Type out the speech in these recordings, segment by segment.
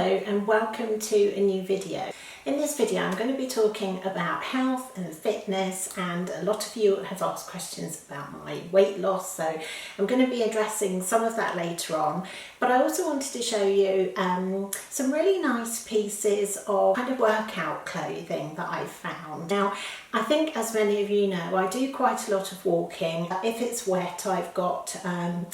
and welcome to a new video. In this video I'm going to be talking about health and fitness, and a lot of you have asked questions about my weight loss, so I'm going to be addressing some of that later on. But I also wanted to show you some really nice pieces of kind of workout clothing that I've found. Now I think, as many of you know, I do quite a lot of walking. If it's wet, I've got a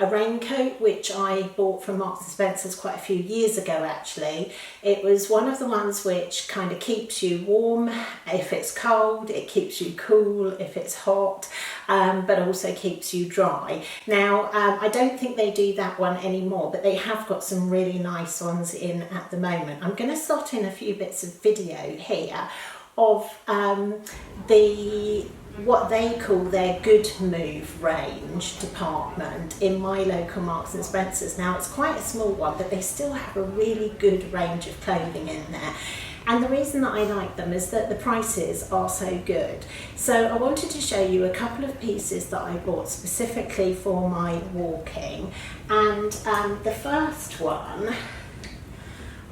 raincoat which I bought from Marks & Spencer's quite a few years ago actually. It was one of the ones which kind of keeps you warm if it's cold, it keeps you cool if it's hot, but also keeps you dry. Now I don't think they do that one anymore, but they have got some really nice ones in at the moment. I'm going to slot in a few bits of video here of what they call their Good Move range department in my local Marks & Spencer's. Now it's quite a small one, but they still have a really good range of clothing in there. And the reason that I like them is that the prices are so good. So I wanted to show you a couple of pieces that I bought specifically for my walking. And the first one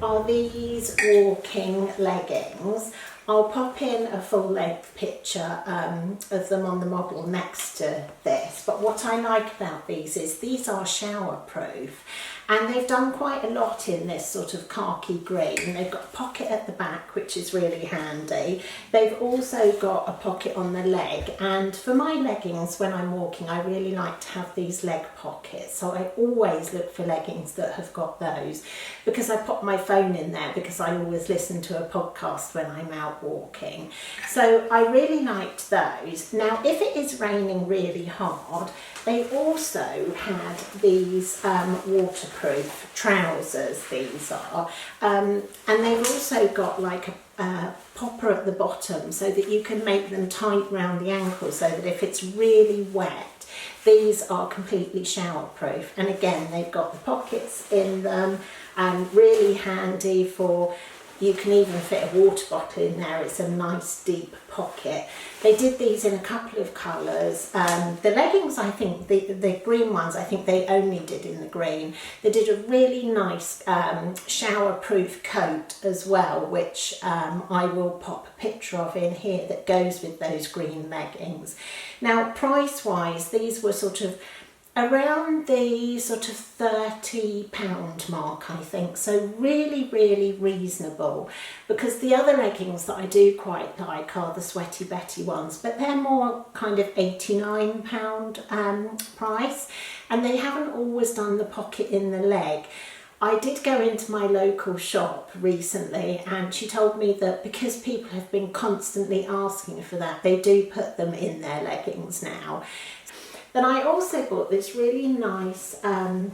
are these walking leggings. I'll pop in a full length picture of them on the model next to this, but what I like about these is these are shower proof, and they've done quite a lot in this sort of khaki green. They've got a pocket at the back, which is really handy. They've also got a pocket on the leg, and for my leggings when I'm walking I really like to have these leg pockets, so I always look for leggings that have got those, because I pop my phone in there because I always listen to a podcast when I'm out walking. So I really liked those. Now if it is raining really hard, they also had these waterproof trousers, these are, and they've also got like a popper at the bottom so that you can make them tight round the ankle, so that if it's really wet, these are completely shower proof. And again, they've got the pockets in them, and really handy for, you can even fit a water bottle in there. It's a nice deep pocket. They did these in a couple of colours. The leggings, I think, the green ones, I think they only did in the green. They did a really nice shower-proof coat as well, which I will pop a picture of in here that goes with those green leggings. Now, price-wise, these were sort of around the sort of £30 mark, I think, so really reasonable, because the other leggings that I do quite like are the Sweaty Betty ones, but they're more kind of £89 price, and they haven't always done the pocket in the leg. I did go into my local shop recently, and she told me that because people have been constantly asking for that, they do put them in their leggings now. Then I also bought this really nice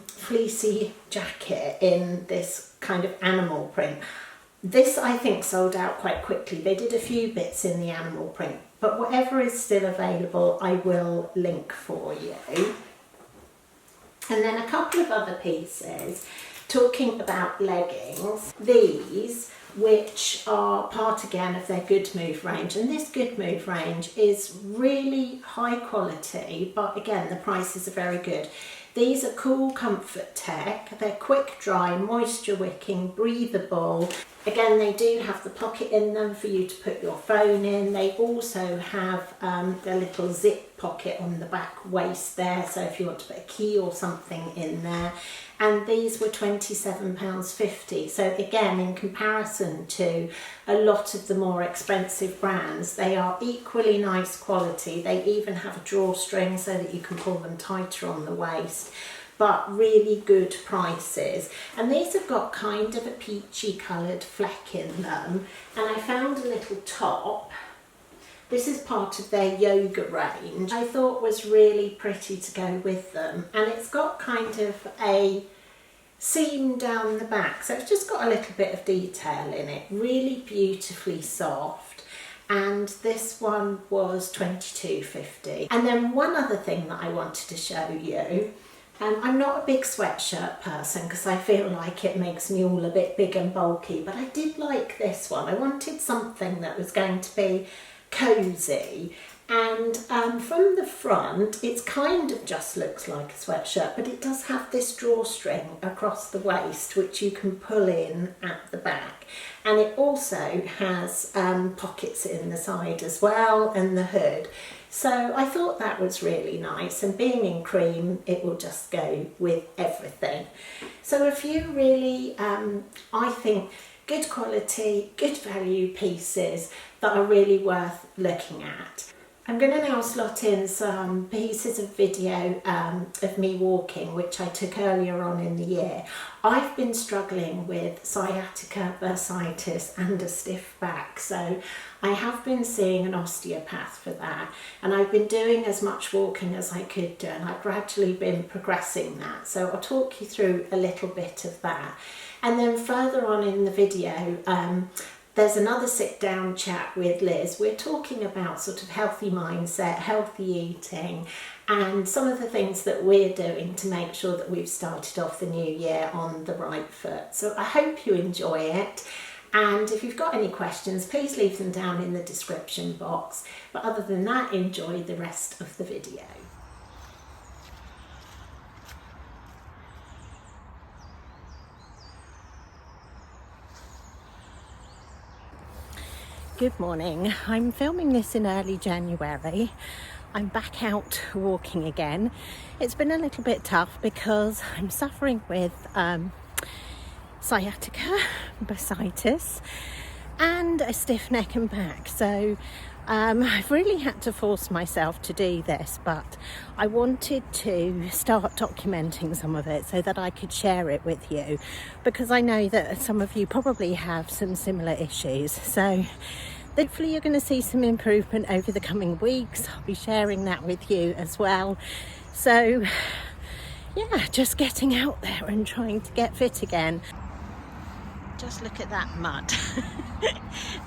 fleecy jacket in this kind of animal print. This I think sold out quite quickly. They did a few bits in the animal print, but whatever is still available I will link for you. And then a couple of other pieces, talking about leggings, these, which are part again of their Good Move range, and this Good Move range is really high quality, but again the prices are very good. These are Cool Comfort Tech. They're quick dry, moisture wicking, breathable. Again, they do have the pocket in them for you to put your phone in. They also have a little zip pocket on the back waist there, so if you want to put a key or something in there. And these were £27.50. So again, in comparison to a lot of the more expensive brands, they are equally nice quality. They even have a drawstring so that you can pull them tighter on the waist, but really good prices. And these have got kind of a peachy coloured fleck in them, and I found a little top. This is part of their yoga range. I thought was really pretty to go with them, and it's got kind of a seam down the back, so it's just got a little bit of detail in it, really beautifully soft. And this one was £22.50. And then one other thing that I wanted to show you, I'm not a big sweatshirt person because I feel like it makes me all a bit big and bulky, but I did like this one. I wanted something that was going to be cosy, And from the front, it kind of just looks like a sweatshirt, but it does have this drawstring across the waist, which you can pull in at the back. And it also has pockets in the side as well, and the hood. So I thought that was really nice, and being in cream, it will just go with everything. So a few really, I think, good quality, good value pieces that are really worth looking at. I'm going to now slot in some pieces of video of me walking, which I took earlier on in the year. I've been struggling with sciatica, bursitis and a stiff back, so I have been seeing an osteopath for that, and I've been doing as much walking as I could do, and I've gradually been progressing that. So I'll talk you through a little bit of that. And then further on in the video, there's another sit down chat with Liz. We're talking about sort of healthy mindset, healthy eating, and some of the things that we're doing to make sure that we've started off the new year on the right foot. So I hope you enjoy it. And if you've got any questions, please leave them down in the description box. But other than that, enjoy the rest of the video. Good morning. I'm filming this in early January. I'm back out walking again. It's been a little bit tough because I'm suffering with sciatica, bursitis and a stiff neck and back. So I've really had to force myself to do this, but I wanted to start documenting some of it so that I could share it with you, because I know that some of you probably have some similar issues. So hopefully you're going to see some improvement over the coming weeks. I'll be sharing that with you as well. So yeah, just getting out there and trying to get fit again. Just look at that mud.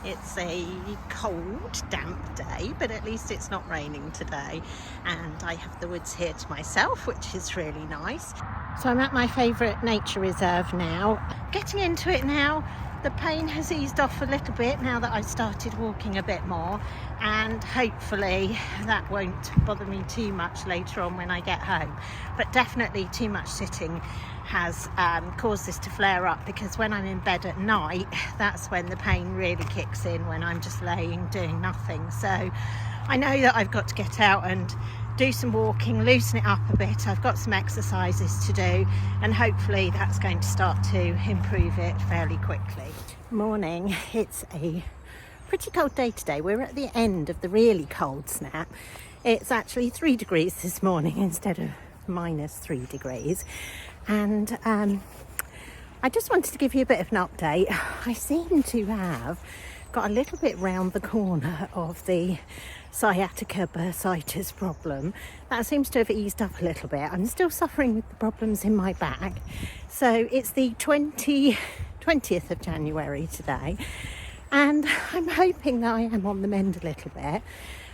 It's a cold, damp day, but at least it's not raining today. And I have the woods here to myself, which is really nice. So I'm at my favourite nature reserve now. Getting into it now. The pain has eased off a little bit now that I've started walking a bit more, and hopefully that won't bother me too much later on when I get home. But definitely too much sitting has caused this to flare up, because when I'm in bed at night, that's when the pain really kicks in, when I'm just laying doing nothing. So I know that I've got to get out and do some walking, loosen it up a bit. I've got some exercises to do, and hopefully that's going to start to improve it fairly quickly. Morning. It's a pretty cold day today. We're at the end of the really cold snap. It's actually 3 degrees this morning instead of -3 degrees. And I just wanted to give you a bit of an update. I seem to have got a little bit round the corner of the sciatica bursitis problem. That seems to have eased up a little bit. I'm still suffering with the problems in my back. So it's the 20th of January today, and I'm hoping that I am on the mend a little bit.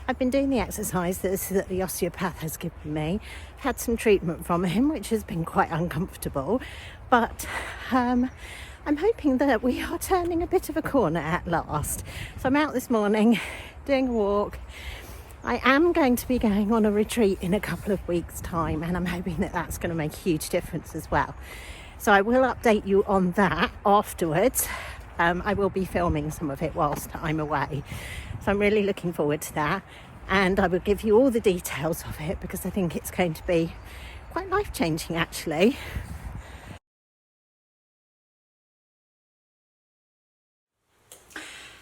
I've been doing the exercise that the osteopath has given me. I've had some treatment from him, which has been quite uncomfortable, but I'm hoping that we are turning a bit of a corner at last. So I'm out this morning doing a walk. I am going to be going on a retreat in a couple of weeks' time, and I'm hoping that that's going to make a huge difference as well. So I will update you on that afterwards. I will be filming some of it whilst I'm away. So I'm really looking forward to that. And I will give you all the details of it, because I think it's going to be quite life-changing actually.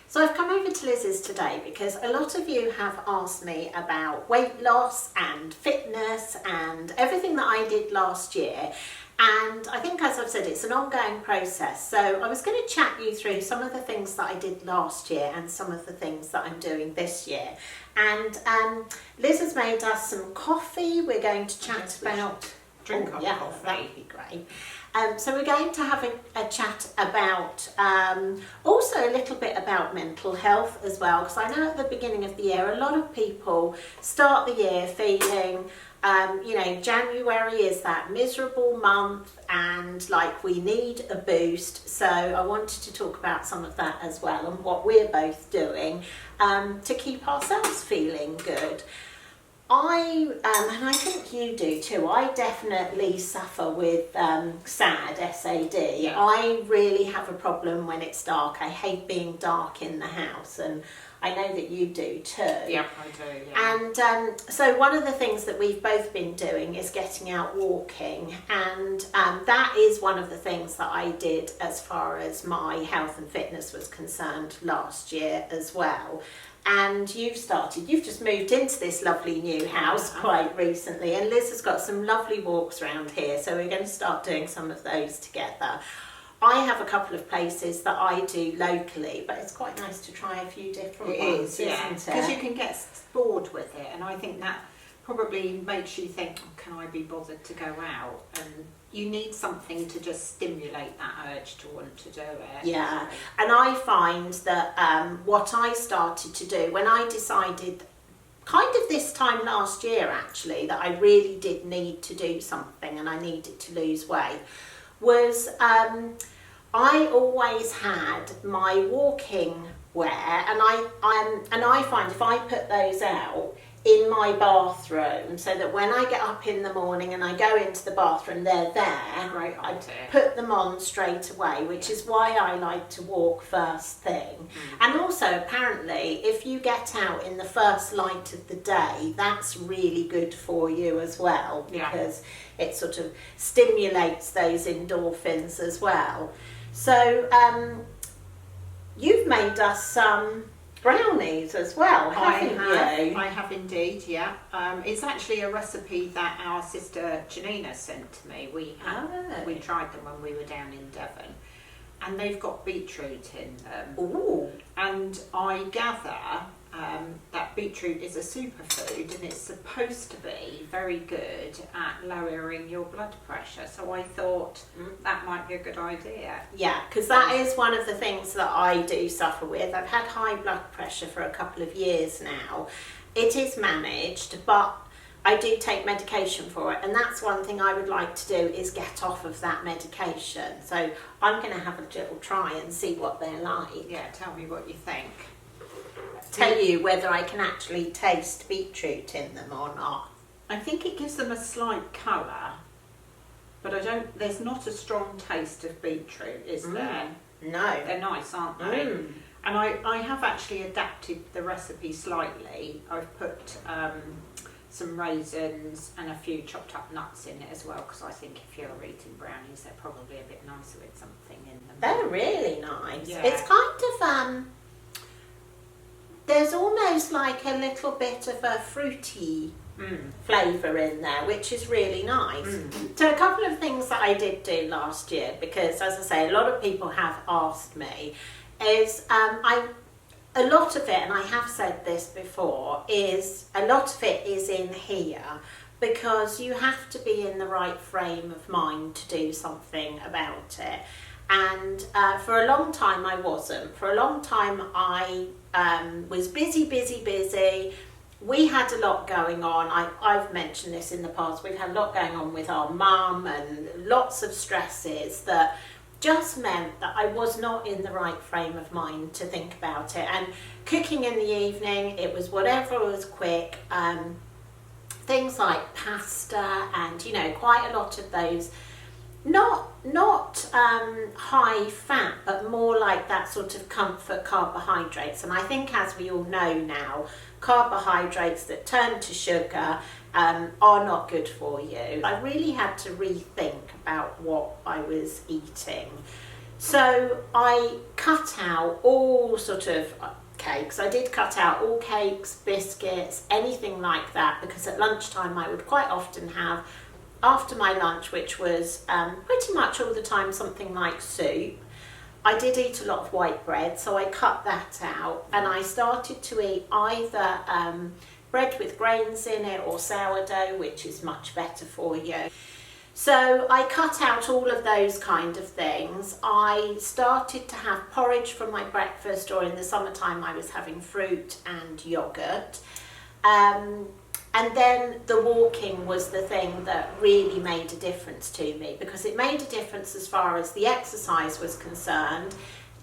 So I've come over to Liz's today because a lot of you have asked me about weight loss and fitness and everything that I did last year. And I think, as I've said, it's an ongoing process. So I was going to chat you through some of the things that I did last year and some of the things that I'm doing this year. And Liz has made us some coffee. We're going to chat about... Drink up coffee. That would be great. So we're going to have a chat about also a little bit about mental health as well, because I know at the beginning of the year a lot of people start the year feeling You know, January is that miserable month and like we need a boost. So I wanted to talk about some of that as well and what we're both doing to keep ourselves feeling good. And I think you do too, I definitely suffer with SAD, S-A-D. Yeah. I really have a problem when it's dark. I hate being dark in the house, and I know that you do too. Yeah, I do, yeah. And so one of the things that we've both been doing is getting out walking, and that is one of the things that I did as far as my health and fitness was concerned last year as well. And you've just moved into this lovely new house quite recently, and Liz has got some lovely walks around here, so we're going to start doing some of those together. I have a couple of places that I do locally, but it's quite nice to try a few different ones, isn't it? Because you can get bored with it, and I think that probably makes you think, oh, can I be bothered to go out? And you need something to just stimulate that urge to want to do it. Yeah, and I find that what I started to do when I decided, kind of this time last year actually, that I really did need to do something and I needed to lose weight, was I always had my walking wear, and I find if I put those out in my bathroom, so that when I get up in the morning and I go into the bathroom, they're there. Great I idea. put them on straight away, which is why I like to walk first thing. And also, apparently, if you get out in the first light of the day, that's really good for you as well, because it sort of stimulates those endorphins as well. So you've made us some brownies as well, haven't you? I have indeed, yeah. It's actually a recipe that our sister Janina sent to me. We tried them when we were down in Devon, and they've got beetroot in them. Ooh. And I gather that beetroot is a superfood, and it's supposed to be very good at lowering your blood pressure. So I thought that might be a good idea. Yeah, because that is one of the things that I do suffer with. I've had high blood pressure for a couple of years now. It is managed, but I do take medication for it, and that's one thing I would like to do, is get off of that medication. So I'm going to have a little try and see what they're like. Yeah, tell me what you think. Tell you whether I can actually taste beetroot in them or not. I think it gives them a slight colour, but there's not a strong taste of beetroot, is there? No. They're nice, aren't they? And I have actually adapted the recipe slightly. I've put some raisins and a few chopped up nuts in it as well, because I think if you're eating brownies, they're probably a bit nicer with something in them. They're really nice. Yeah. It's kind of there's almost like a little bit of a fruity flavour in there, which is really nice. So a couple of things that I did do last year, because as I say, a lot of people have asked me, is a lot of it, and I have said this before, is a lot of it is in here, because you have to be in the right frame of mind to do something about it. And for a long time I wasn't. For a long time I was busy. We had a lot going on. I've mentioned this in the past. We've had a lot going on with our mum and lots of stresses that just meant that I was not in the right frame of mind to think about it. And cooking in the evening, it was whatever was quick. Things like pasta and, you know, quite a lot of those not high fat, but more like that sort of comfort carbohydrates. And I think, as we all know now, carbohydrates that turn to sugar are not good for you. I really had to rethink about what I was eating. So I cut out all sort of cakes. I did cut out all cakes, biscuits, anything like that, because at lunchtime I would quite often have, after my lunch, which was pretty much all the time something like soup, I did eat a lot of white bread, so I cut that out, and I started to eat either bread with grains in it or sourdough, which is much better for you. So I cut out all of those kind of things. I started to have porridge for my breakfast, or in the summertime I was having fruit and yoghurt. And then the walking was the thing that really made a difference to me, because it made a difference as far as the exercise was concerned,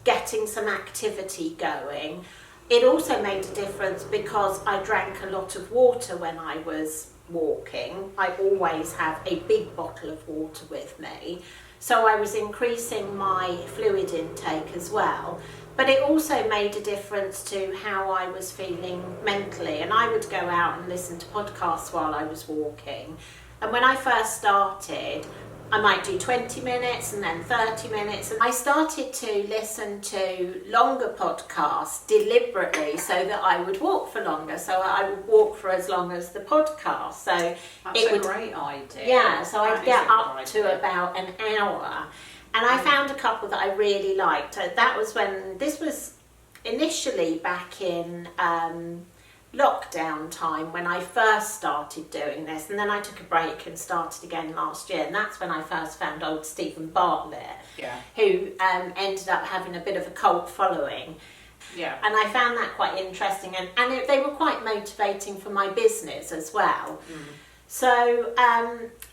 getting some activity going. It also made a difference because I drank a lot of water when I was walking. I always have a big bottle of water with me. So I was increasing my fluid intake as well. But it also made a difference to how I was feeling mentally. And I would go out and listen to podcasts while I was walking. And when I first started, I might do 20 minutes and then 30 minutes. And I started to listen to longer podcasts deliberately so that I would walk for longer. So I would walk for as long as the podcast. So that's a great idea. Yeah, so I'd get up to about an hour. And I found a couple that I really liked. That was when, this was initially back in lockdown time when I first started doing this. And then I took a break and started again last year. And that's when I first found old Stephen Bartlett, who ended up having a bit of a cult following. Yeah. And I found that quite interesting. And they were quite motivating for my business as well. So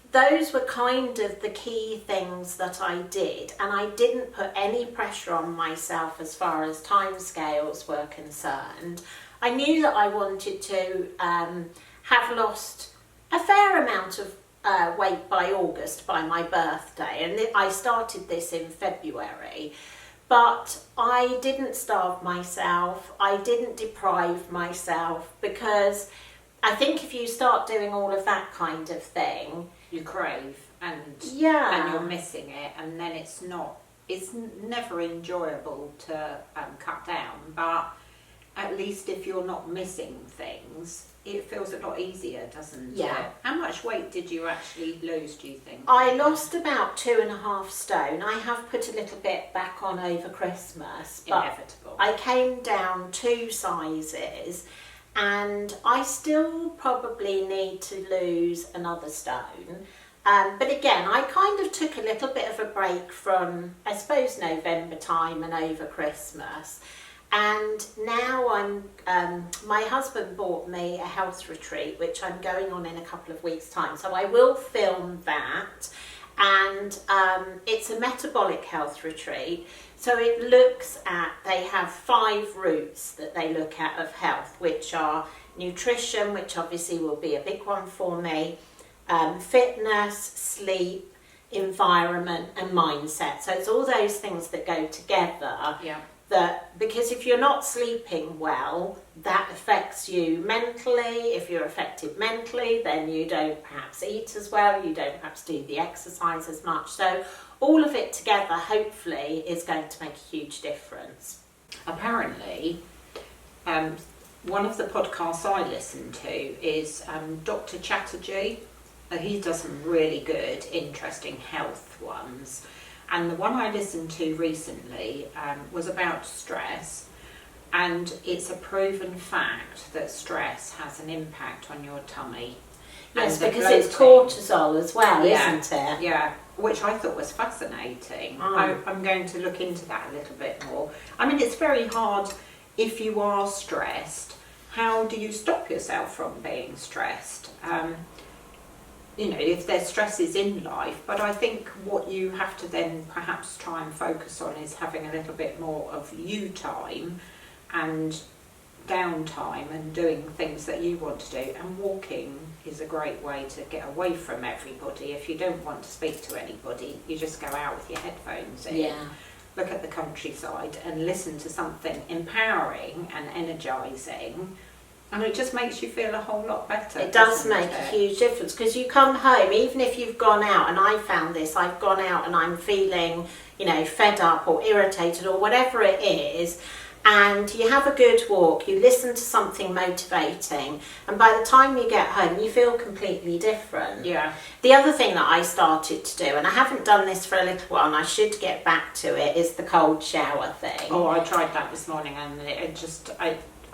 those were kind of the key things that I did, and I didn't put any pressure on myself as far as timescales were concerned. I knew that I wanted to have lost a fair amount of weight by August, by my birthday, and I started this in February. But I didn't starve myself, I didn't deprive myself, because I think if you start doing all of that kind of thing, you crave and you're missing it, and then it's never enjoyable to cut down, but at least if you're not missing things, it feels a lot easier, doesn't it? How much weight did you actually lose, do you think? I lost about 2.5 stone. I have put a little bit back on over Christmas, but inevitable. I came down 2 sizes. And I still probably need to lose another stone. But again, I kind of took a little bit of a break from, I suppose, November time and over Christmas. And now my husband bought me a health retreat, which I'm going on in a couple of weeks' time. So I will film that. And it's a metabolic health retreat. So it looks at, they have 5 routes that they look at of health, which are nutrition, which obviously will be a big one for me, fitness, sleep, environment and mindset. So it's all those things that go together. That, because if you're not sleeping well, that affects you mentally. If you're affected mentally, then you don't perhaps eat as well, you don't perhaps do the exercise as much. So all of it together, hopefully, is going to make a huge difference. Apparently, one of the podcasts I listen to is Dr. Chatterjee. He does some really good, interesting health ones. And the one I listened to recently was about stress, and it's a proven fact that stress has an impact on your tummy. Yes, because it's cortisol as well, isn't it? Yeah, which I thought was fascinating. I'm going to look into that a little bit more. I mean, it's very hard if you are stressed. How do you stop yourself from being stressed? You know, if there's stresses in life, but I think what you have to then perhaps try and focus on is having a little bit more of you time and downtime and doing things that you want to do, and walking is a great way to get away from everybody. If you don't want to speak to anybody, you just go out with your headphones in, look at the countryside and listen to something empowering and energising. And it just makes you feel a whole lot better. It does make a huge difference, because you come home, even if you've gone out, and I found this, I've gone out and I'm feeling, you know, fed up or irritated or whatever it is, and you have a good walk, you listen to something motivating, and by the time you get home, you feel completely different. Yeah. The other thing that I started to do, and I haven't done this for a little while, and I should get back to it, is the cold shower thing. Oh, I tried that this morning, and it just,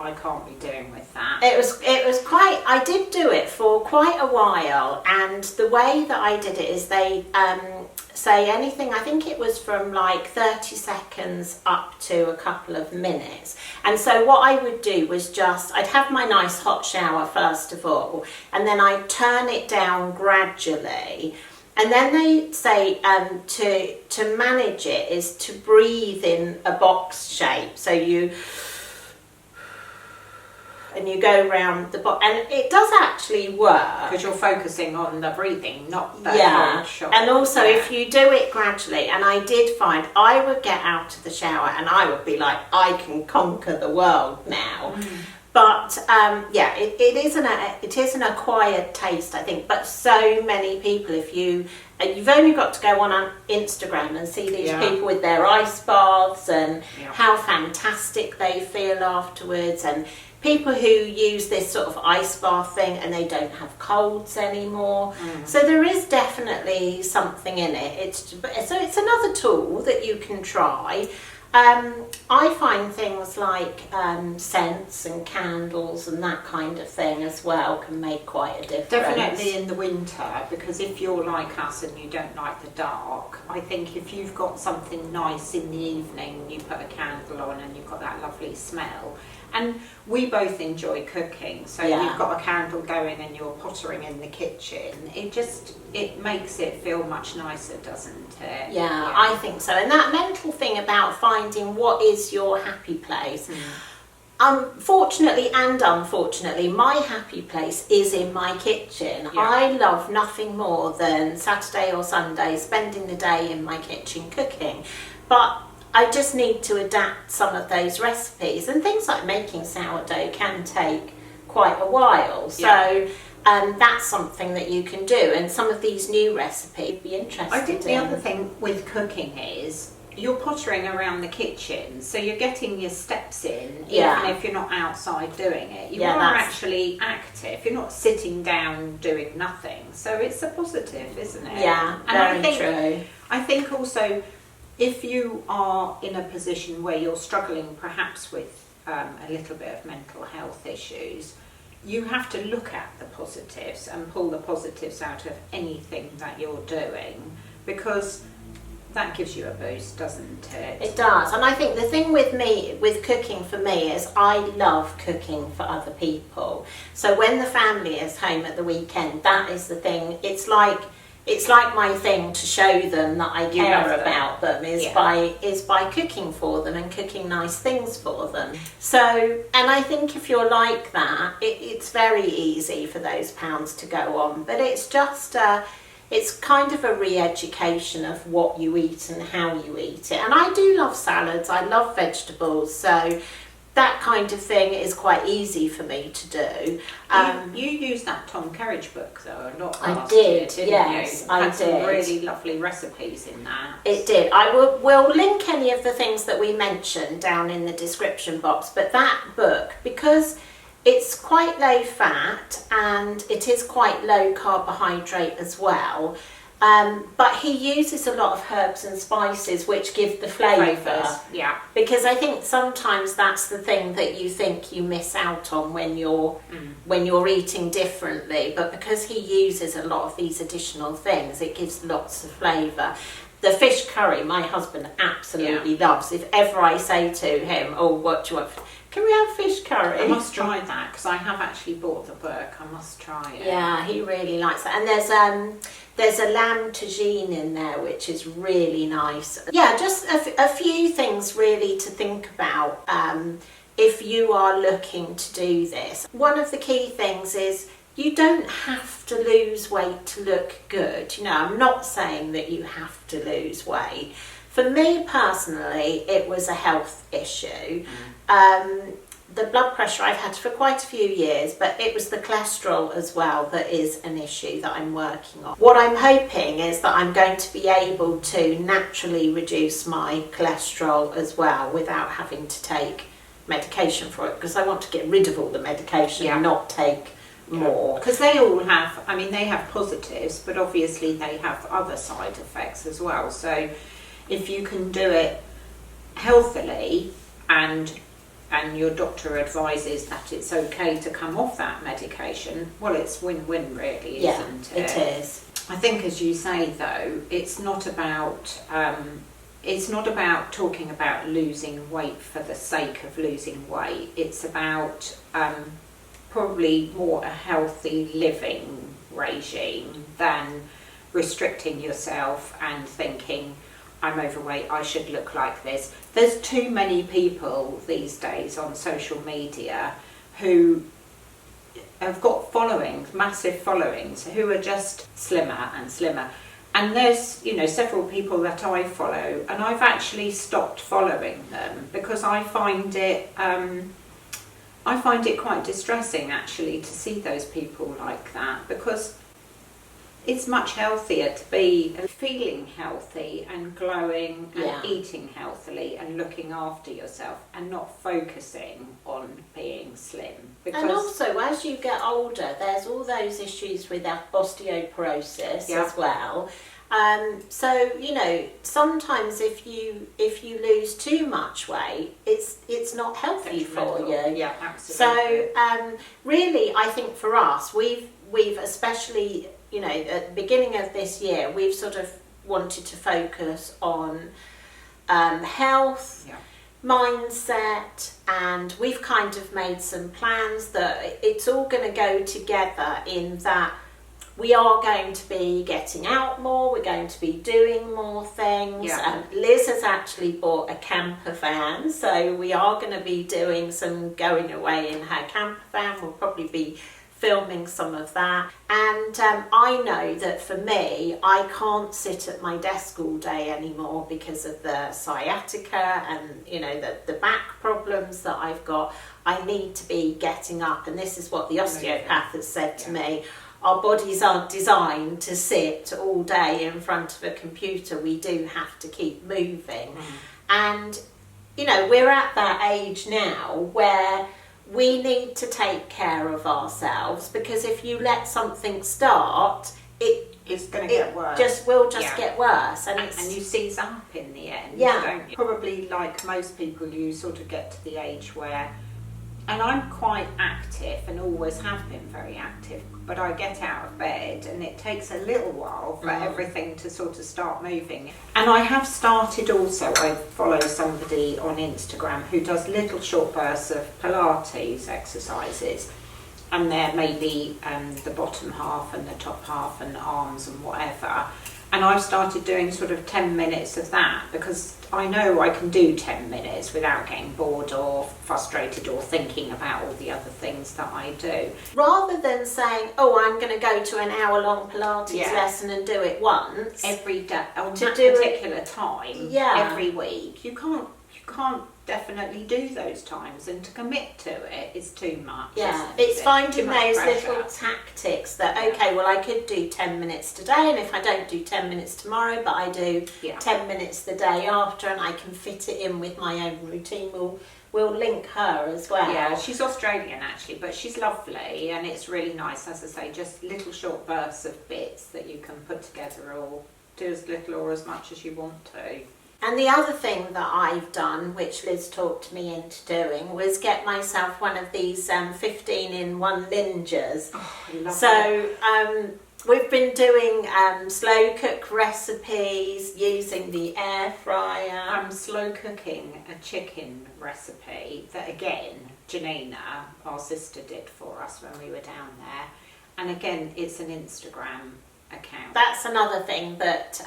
I can't be doing with that. It was quite, I did do it for quite a while, and the way that I did it is they say anything, I think it was from like 30 seconds up to a couple of minutes. And so what I would do was I'd have my nice hot shower first of all, and then I'd turn it down gradually. And then they say to manage it is to breathe in a box shape. So you go round the box, and it does actually work. Because you're focusing on the breathing, not the whole shot. And also if you do it gradually, and I did find I would get out of the shower and I would be like, I can conquer the world now. But it is an acquired taste, I think. But so many people, you've only got to go on Instagram and see these people with their ice baths and how fantastic they feel afterwards, and people who use this sort of ice bath thing and they don't have colds anymore. So there is definitely something in it. So it's another tool that you can try. I find things like scents and candles and that kind of thing as well can make quite a difference. Definitely in the winter, because if you're like us and you don't like the dark, I think if you've got something nice in the evening, you put a candle on and you've got that lovely smell. And we both enjoy cooking, so you've got a candle going and you're pottering in the kitchen. It makes it feel much nicer, doesn't it? Yeah, I think so. And that mental thing about finding what is your happy place. Fortunately and unfortunately, my happy place is in my kitchen. I love nothing more than Saturday or Sunday spending the day in my kitchen cooking. But I just need to adapt some of those recipes, and things like making sourdough can take quite a while. So that's something that you can do, and some of these new recipes you'd be interested in. I think the other thing with cooking is you're pottering around the kitchen, so you're getting your steps in, even if you're not outside doing it. You are actually active. You're not sitting down doing nothing. So it's a positive, isn't it? Yeah, and very true. I think also, if you are in a position where you're struggling perhaps with a little bit of mental health issues, you have to look at the positives and pull the positives out of anything that you're doing, because that gives you a boost, doesn't it? It does. And I think the thing with cooking for me is I love cooking for other people. So when the family is home at the weekend, that is the thing. It's like my thing to show them that I care about them is by cooking for them and cooking nice things for them. So, and I think if you're like that, it's very easy for those pounds to go on. But it's just it's kind of a re-education of what you eat and how you eat it. And I do love salads. I love vegetables. So that kind of thing is quite easy for me to do. You used that Tom Kerridge book though a lot I last did, year, didn't yes, you? I Had some did. really lovely recipes in that. It did. I will link any of the things that we mentioned down in the description box, but that book, because it's quite low fat and it is quite low carbohydrate as well, but he uses a lot of herbs and spices which give the flavour. Yeah. Because I think sometimes that's the thing that you think you miss out on when you're eating differently, but because he uses a lot of these additional things, it gives lots of flavour. The fish curry, my husband absolutely loves. If ever I say to him, oh, what do you want? Can we have fish curry? I must try that, because I have actually bought the book. I must try it. Yeah, he really likes that. And there's a lamb tagine in there, which is really nice. Yeah, just a few things really to think about if you are looking to do this. One of the key things is you don't have to lose weight to look good. You know, I'm not saying that you have to lose weight. For me personally, it was a health issue. The blood pressure I've had for quite a few years, but it was the cholesterol as well that is an issue that I'm working on. What I'm hoping is that I'm going to be able to naturally reduce my cholesterol as well without having to take medication for it, because I want to get rid of all the medication and not take more. Because they all have, I mean, they have positives, but obviously they have other side effects as well. So if you can do it healthily and and your doctor advises that it's okay to come off that medication, well, it's win-win really, isn't it? It is. I think, as you say, though, it's not about talking about losing weight for the sake of losing weight. It's about probably more a healthy living regime than restricting yourself and thinking, I'm overweight, I should look like this. There's too many people these days on social media who have got followings, massive followings, who are just slimmer and slimmer. And there's, you know, several people that I follow, and I've actually stopped following them because I find it quite distressing actually to see those people like that, because it's much healthier to be feeling healthy and glowing and eating healthily and looking after yourself and not focusing on being slim. And also, as you get older, there's all those issues with osteoporosis as well. So, you know, sometimes if you lose too much weight, it's not healthy for you. Yeah, absolutely. So, really, I think for us, we've especially, you know, at the beginning of this year, we've sort of wanted to focus on health, mindset, and we've kind of made some plans that it's all going to go together in that we are going to be getting out more, we're going to be doing more things. Liz has actually bought a camper van, so we are going to be doing some going away in her camper van. We'll probably be filming some of that. And I know that for me, I can't sit at my desk all day anymore because of the sciatica and, you know, the back problems that I've got. I need to be getting up, and this is what the osteopath has said to me. Our bodies aren't designed to sit all day in front of a computer. We do have to keep moving. And, you know, we're at that age now where we need to take care of ourselves, because if you let something start, it's going to get worse. Will get worse, and you seize up in the end. Yeah. Probably like most people, you sort of get to the age where, and I'm quite active and always have been very active, but I get out of bed and it takes a little while for everything to sort of start moving. And I have started also, I follow somebody on Instagram who does little short bursts of Pilates exercises, and they're maybe the bottom half and the top half and arms and whatever. And I've started doing sort of 10 minutes of that, because I know I can do 10 minutes without getting bored or frustrated or thinking about all the other things that I do. Rather than saying, oh, I'm going to go to an hour-long Pilates lesson and do it once. Every day, on that particular time, every week. You can't definitely do those times, and to commit to it is too much. It's finding those little tactics that, okay, well, I could do 10 minutes today, and if I don't do 10 minutes tomorrow, but I do 10 minutes the day after, and I can fit it in with my own routine, we'll link her as well. Yeah, she's Australian actually, but she's lovely, and it's really nice, as I say, just little short bursts of bits that you can put together, or do as little or as much as you want to. And the other thing that I've done, which Liz talked me into doing, was get myself one of these 15-in-1 ninjas. Oh, I love so we've been doing slow cook recipes using the air fryer. I'm slow cooking a chicken recipe that, again, Janina, our sister, did for us when we were down there. And again, it's an Instagram account. That's another thing that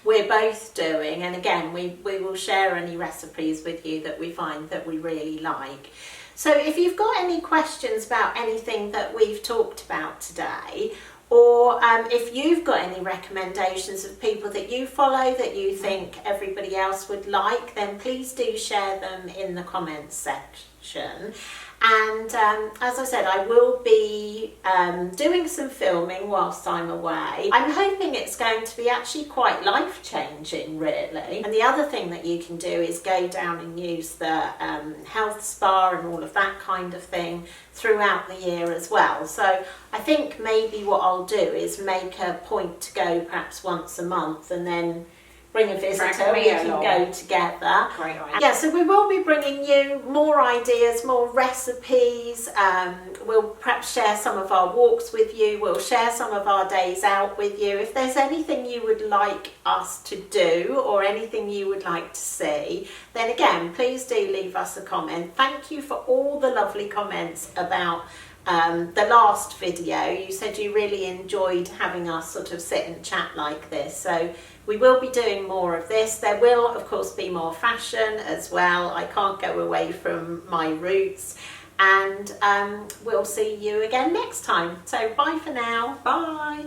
we're both doing, and again we will share any recipes with you that we find that we really like. So if you've got any questions about anything that we've talked about today, or if you've got any recommendations of people that you follow that you think everybody else would like, then please do share them in the comments section. And as I said, I will be doing some filming whilst I'm away. I'm hoping it's going to be actually quite life-changing, really. And the other thing that you can do is go down and use the health spa and all of that kind of thing throughout the year as well. So I think maybe what I'll do is make a point to go perhaps once a month, and then bring a visitor, Drag me we can along. go together. Great idea. Yeah, so we will be bringing you more ideas, more recipes. We'll perhaps share some of our walks with you. We'll share some of our days out with you. If there's anything you would like us to do or anything you would like to see, then again, please do leave us a comment. Thank you for all the lovely comments about the last video. You said you really enjoyed having us sort of sit and chat like this. So we will be doing more of this. There will, of course, be more fashion as well. I can't go away from my roots. And we'll see you again next time. So bye for now. Bye.